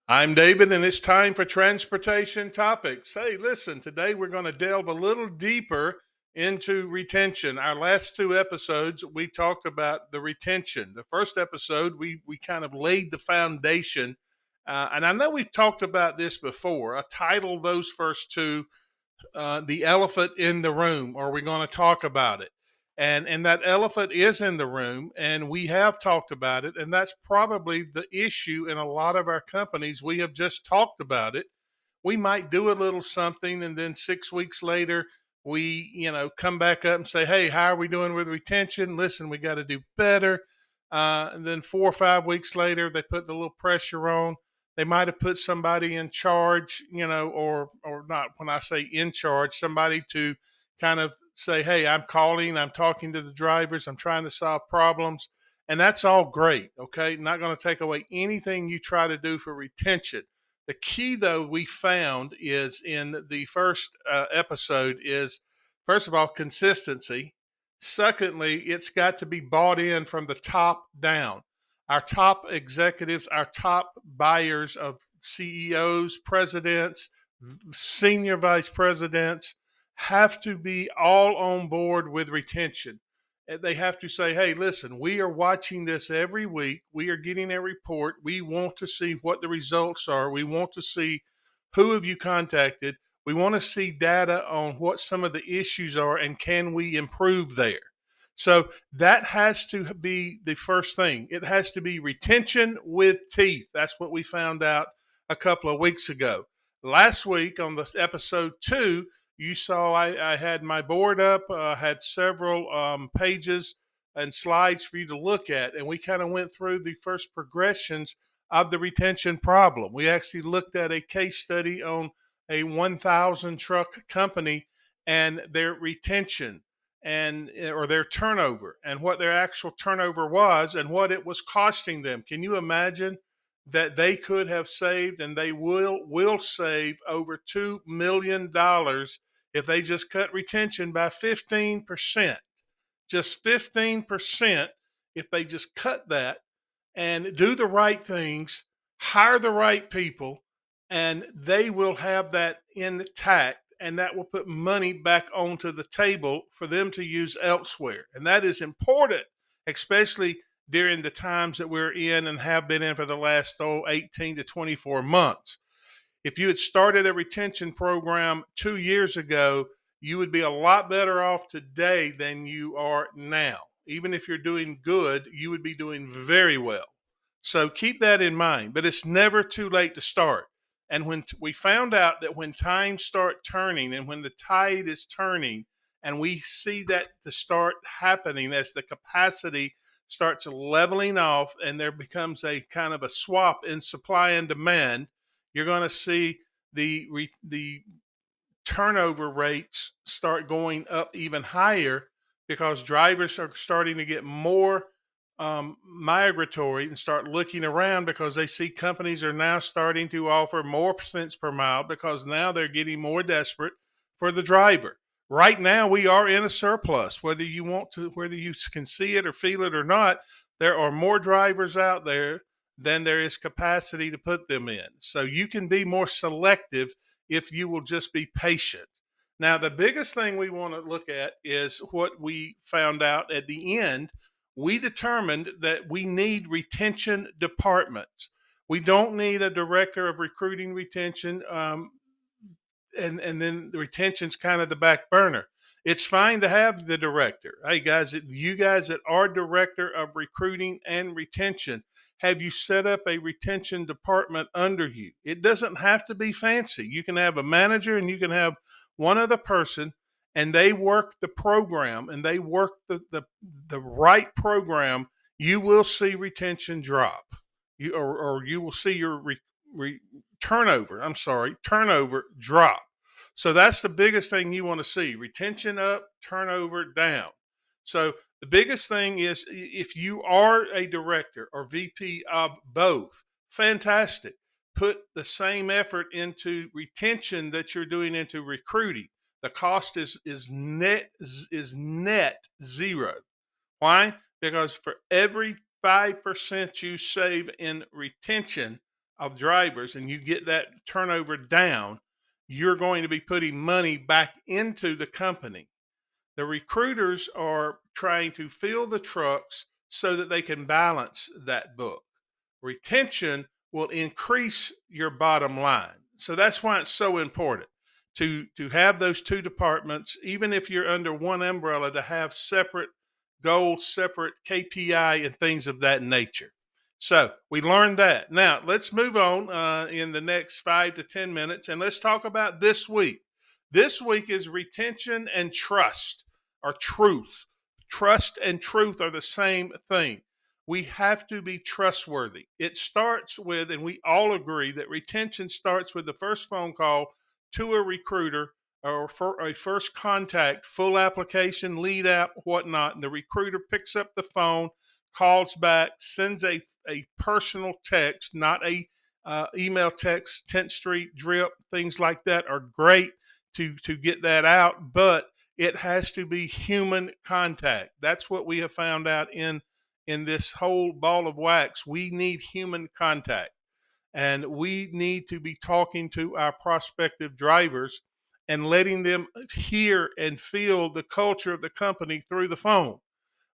I'm David, and it's time for transportation topics. Hey, listen, today we're going to delve a little deeper into retention. Our last two episodes, we talked about the retention. The first episode, we kind of laid the foundation. And I know we've talked about this before. I titled those first two the elephant in the room. Are we going to talk about it? And that elephant is in the room, and we have talked about it, and that's probably the issue in a lot of our companies. We have just talked about it. We might do a little something, and then 6 weeks later, we come back up and say, "Hey, how are we doing with retention? Listen, we got to do better." And then 4 or 5 weeks later, they put the little pressure on. They might have put somebody in charge, or not. When I say in charge, somebody to kind of say, "Hey, I'm calling, I'm talking to the drivers, I'm trying to solve problems," and that's all great. Okay, not going to take away anything you try to do for retention. The key, though, we found is in the first episode is first of all consistency. Secondly, it's got to be bought in from the top down. Our top executives, our top buyers of CEOs, presidents, senior vice presidents have to be all on board with retention. They have to say, "Hey, listen, we are watching this every week. We are getting a report. We want to see what the results are. We want to see who have you contacted. We want to see data on what some of the issues are and can we improve there." So that has to be the first thing. It has to be retention with teeth. That's what we found out a couple of weeks ago. Last week on this episode two, you saw I had my board up, had several pages and slides for you to look at, and we kind of went through the first progressions of the retention problem. We actually looked at a case study on a 1,000 truck company and their retention and or their turnover and what their actual turnover was and what it was costing them. Can you imagine that they could have saved and they will save over $2 million if they just cut retention by 15%? Just 15%, if they just cut that and do the right things, hire the right people, and they will have that intact. And that will put money back onto the table for them to use elsewhere. And that is important, especially during the times that we're in and have been in for the last 18 to 24 months. If you had started a retention program 2 years ago, you would be a lot better off today than you are now. Even if you're doing good, you would be doing very well. So keep that in mind, but it's never too late to start. And when we found out that when times start turning and when the tide is turning, and we see that to start happening as the capacity starts leveling off and there becomes a kind of a swap in supply and demand, you're going to see the turnover rates start going up even higher because drivers are starting to get more migratory and start looking around because they see companies are now starting to offer more cents per mile because now they're getting more desperate for the driver. Right now, we are in a surplus, whether you can see it or feel it or not. There are more drivers out there than there is capacity to put them in. So you can be more selective if you will just be patient. Now, the biggest thing we want to look at is what we found out at the end. We determined that we need retention departments. We don't need a director of recruiting retention, and then the retention's kind of the back burner. It's fine to have the director. Hey guys, you guys that are director of recruiting and retention, have you set up a retention department under you? It doesn't have to be fancy. You can have a manager and you can have one other person, and they work the program and they work the right program. You will see retention drop. Or you will see your turnover. I'm sorry, turnover drop. So that's the biggest thing you want to see: retention up, turnover down. So the biggest thing is if you are a director or VP of both, fantastic. Put the same effort into retention that you're doing into recruiting. The cost is net zero. Why? Because for every 5% you save in retention, of drivers and you get that turnover down, you're going to be putting money back into the company. The recruiters are trying to fill the trucks so that they can balance that book. Retention will increase your bottom line. So that's why it's so important to have those two departments, even if you're under one umbrella, to have separate goals, separate KPI, and things of that nature. So we learned that. Now let's move on in the next 5 to 10 minutes, and let's talk about this week. This week is retention and trust, or truth. Trust and truth are the same thing. We have to be trustworthy. It starts with, and we all agree that retention starts with the first phone call to a recruiter or for a first contact, full application, lead app, whatnot. And the recruiter picks up the phone, calls back, sends a personal text, not a email text. 10th Street drip, things like that are great to get that out, but it has to be human contact. That's what we have found out in this whole ball of wax. We need human contact, and we need to be talking to our prospective drivers and letting them hear and feel the culture of the company through the phone.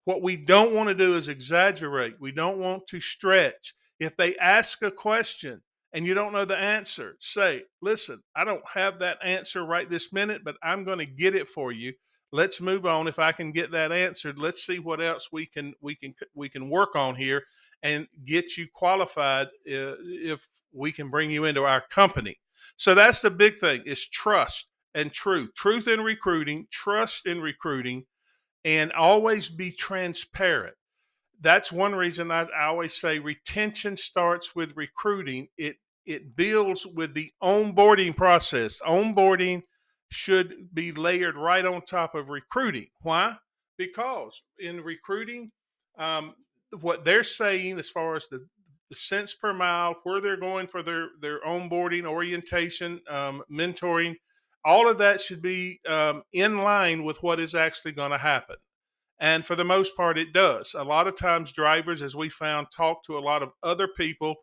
What we don't want to do is exaggerate. We don't want to stretch. If they ask a question and you don't know the answer, say, listen, I don't have that answer right this minute, but I'm going to get it for you. Let's move on. If I can get that answered, let's see what else we can work on here and get you qualified if we can bring you into our company. So that's the big thing, is trust and truth. Truth in recruiting, trust in recruiting, and always be transparent. That's one reason I always say retention starts with recruiting. It builds with the onboarding process. Onboarding should be layered right on top of recruiting. Why? Because in recruiting, um, what they're saying as far as the cents per mile, where they're going for their onboarding, orientation, mentoring, all of that should be in line with what is actually going to happen. And for the most part, it does. A lot of times, drivers, as we found, talk to a lot of other people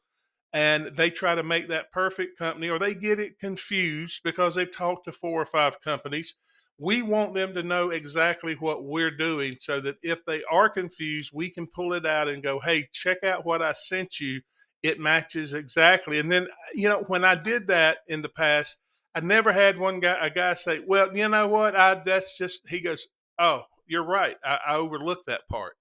and they try to make that perfect company, or they get it confused because they've talked to 4 or 5 companies. We want them to know exactly what we're doing so that if they are confused, we can pull it out and go, hey, check out what I sent you. It matches exactly. And then, when I did that in the past, I never had a guy say, well, you know what? He goes, oh, you're right. I overlooked that part,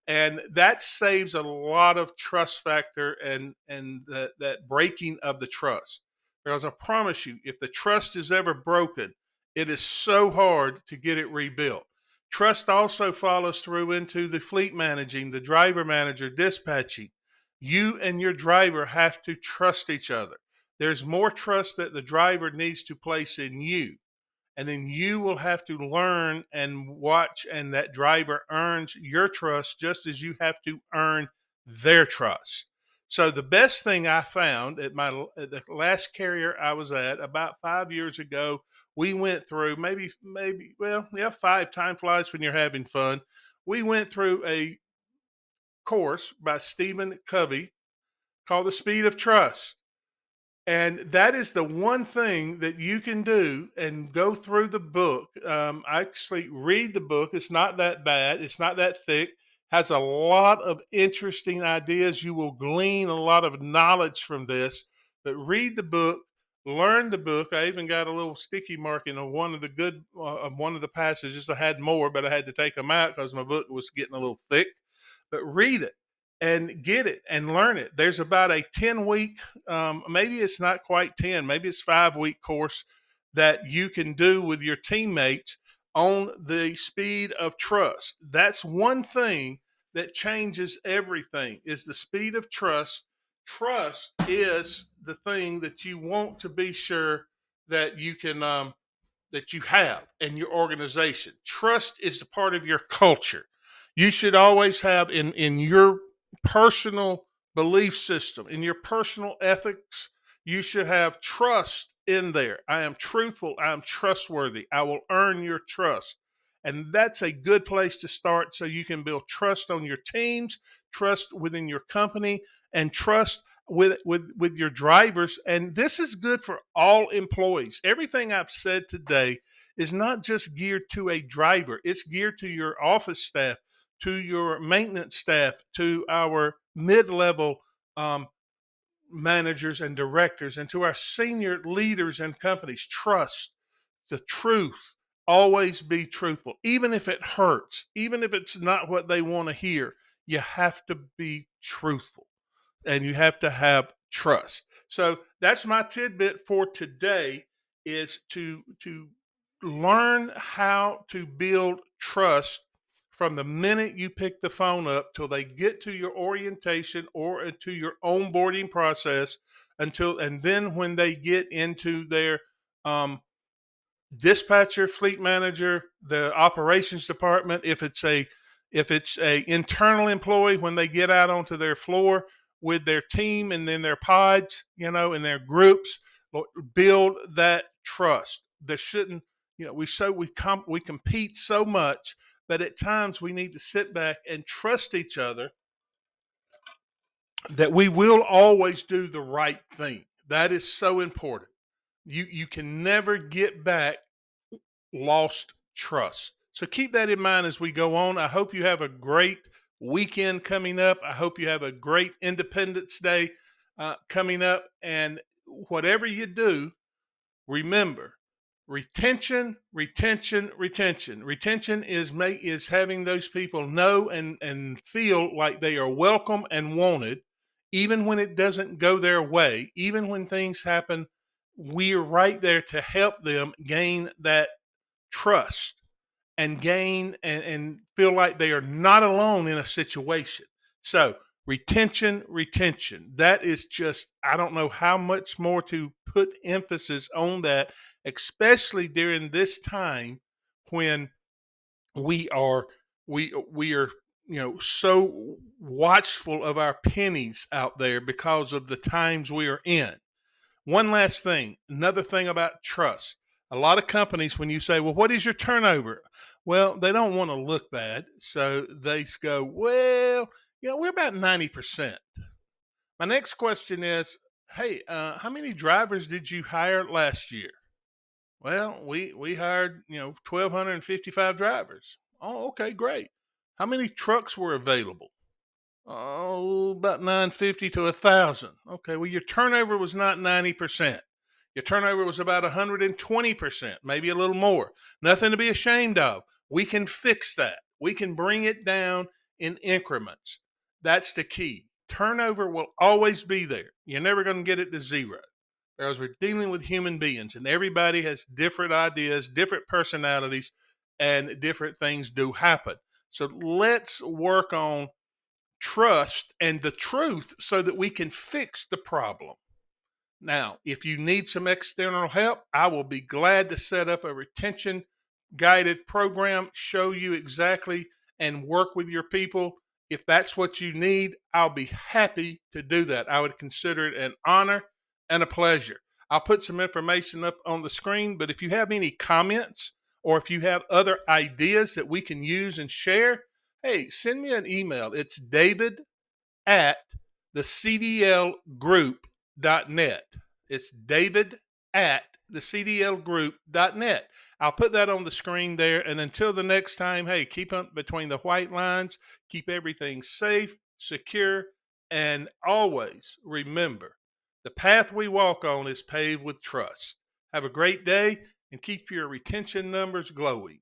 and that saves a lot of trust factor and that breaking of the trust. Because I promise you, if the trust is ever broken, it is so hard to get it rebuilt. Trust also follows through into the fleet managing, the driver manager, dispatching. You and your driver have to trust each other. There's more trust that the driver needs to place in you, and then you will have to learn and watch, and that driver earns your trust just as you have to earn their trust. So the best thing I found at the last carrier I was at about 5 years ago, we went through maybe well, yeah, five. Time flies when you're having fun. We went through a course by Stephen Covey called The Speed of Trust. And that is the one thing that you can do and go through the book. Actually, read the book. It's not that bad. It's not that thick. Has a lot of interesting ideas. You will glean a lot of knowledge from this. But read the book, learn the book. I even got a little sticky marking on one of the passages. I had more, but I had to take them out because my book was getting a little thick. But read it and get it and learn it. There's about a 10 week, maybe it's not quite 10, maybe it's 5 week course that you can do with your teammates on the speed of trust. That's one thing that changes everything, is the speed of trust. Trust is the thing that you want to be sure that you have in your organization. Trust is a part of your culture. You should always have in your personal belief system, in your personal ethics, you should have trust in there. I am truthful, I am trustworthy, I will earn your trust. And that's a good place to start so you can build trust on your teams, trust within your company, and trust with your drivers, and this is good for all employees. Everything I've said today is not just geared to a driver, it's geared to your office staff, to your maintenance staff, to our mid-level um, managers and directors, and to our senior leaders and companies. Trust the truth. Always be truthful, even if it hurts, even if it's not what they want to hear. You have to be truthful, and you have to have trust. So that's my tidbit for today, is to learn how to build trust from the minute you pick the phone up till they get to your orientation or to your onboarding process, until and then when they get into their um, dispatcher, fleet manager, the operations department, if it's a internal employee, when they get out onto their floor with their team and then their pods, in their groups, build that trust. There shouldn't, we compete so much, but at times we need to sit back and trust each other that we will always do the right thing. That is so important. You can never get back lost trust. So keep that in mind as we go on. I hope you have a great weekend coming up. I hope you have a great Independence Day coming up. And whatever you do, remember, retention, retention, retention. Retention is having those people know and feel like they are welcome and wanted, even when it doesn't go their way, even when things happen. We're right there to help them gain that trust and gain and feel like they are not alone in a situation. So, retention, retention. That is just, I don't know how much more to put emphasis on that, especially during this time when we are we are so watchful of our pennies out there because of the times we are in. One last thing, another thing about trust. A lot of companies, when you say, well, what is your turnover? Well, they don't want to look bad. So they go, well, we're about 90%. My next question is, hey, how many drivers did you hire last year? Well, we hired, 1,255 drivers. Oh, okay, great. How many trucks were available? Oh, about 950 to 1,000. Okay, well, your turnover was not 90%. Your turnover was about 120%, maybe a little more. Nothing to be ashamed of. We can fix that. We can bring it down in increments. That's the key. Turnover will always be there. You're never going to get it to zero, because we're dealing with human beings, and everybody has different ideas, different personalities, and different things do happen. So let's work on trust and the truth so that we can fix the problem. Now, if you need some external help, I will be glad to set up a retention guided program, show you exactly and work with your people. If that's what you need, I'll be happy to do that. I would consider it an honor and a pleasure. I'll put some information up on the screen, but if you have any comments or if you have other ideas that we can use and share, hey, send me an email. It's David at the CDLgroup.net. It's David at the CDLgroup.net. I'll put that on the screen there. And until the next time, hey, keep up between the white lines, keep everything safe, secure, and always remember, the path we walk on is paved with trust. Have a great day and keep your retention numbers glowing.